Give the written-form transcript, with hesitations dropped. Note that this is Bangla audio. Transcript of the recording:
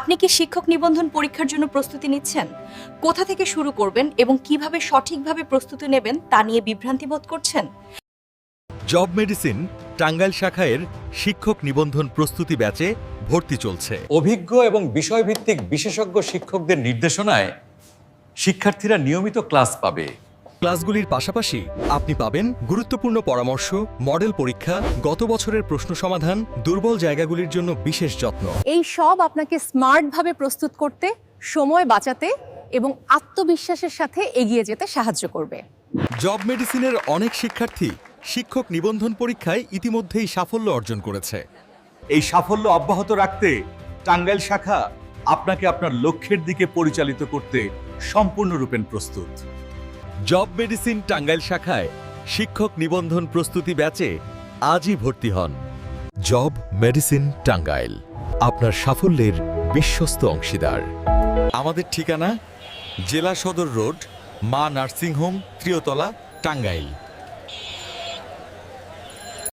আপনি কি শিক্ষক নিবন্ধন পরীক্ষার জন্য প্রস্তুতি নিচ্ছেন? কোথা থেকে শুরু করবেন এবং কিভাবে সঠিকভাবে প্রস্তুতি নেবেন তা নিয়ে বিভ্রান্তি বোধ করছেন? জব মেডিসিন টাঙ্গাইল শাখায়ের শিক্ষক নিবন্ধন প্রস্তুতি ব্যাচে ভর্তি চলছে। অভিজ্ঞ এবং বিষয়ভিত্তিক বিশেষজ্ঞ শিক্ষকদের নির্দেশনায় শিক্ষার্থীরা নিয়মিত ক্লাস পাবে। ক্লাসগুলির পাশাপাশি আপনি পাবেন গুরুত্বপূর্ণ পরামর্শ, মডেল পরীক্ষা, গত বছরের প্রশ্ন সমাধান, দুর্বল জায়গাগুলির জন্য বিশেষ যত্ন। এই সব আপনাকে স্মার্টভাবে প্রস্তুত করতে, সময় বাঁচাতে এবং আত্মবিশ্বাসের সাথে এগিয়ে যেতে সাহায্য করবে। জব মেডিসিনের অনেক শিক্ষার্থী শিক্ষক নিবন্ধন পরীক্ষায় ইতিমধ্যেই সাফল্য অর্জন করেছে। এই সাফল্য অব্যাহত রাখতে টাঙ্গাইল শাখা আপনাকে আপনার লক্ষ্যের দিকে পরিচালিত করতে সম্পূর্ণরূপে প্রস্তুত। জব মেডিসিন টাঙ্গাইল শাখায় শিক্ষক নিবন্ধন প্রস্তুতি ব্যাচে আজই ভর্তি হন। জব মেডিসিন টাঙ্গাইল, আপনার সাফল্যের বিশ্বস্ত অংশীদার। আমাদের ঠিকানা জেলা সদর রোড, মা নার্সিং হোম, ত্রিয়তলা, টাঙ্গাইল।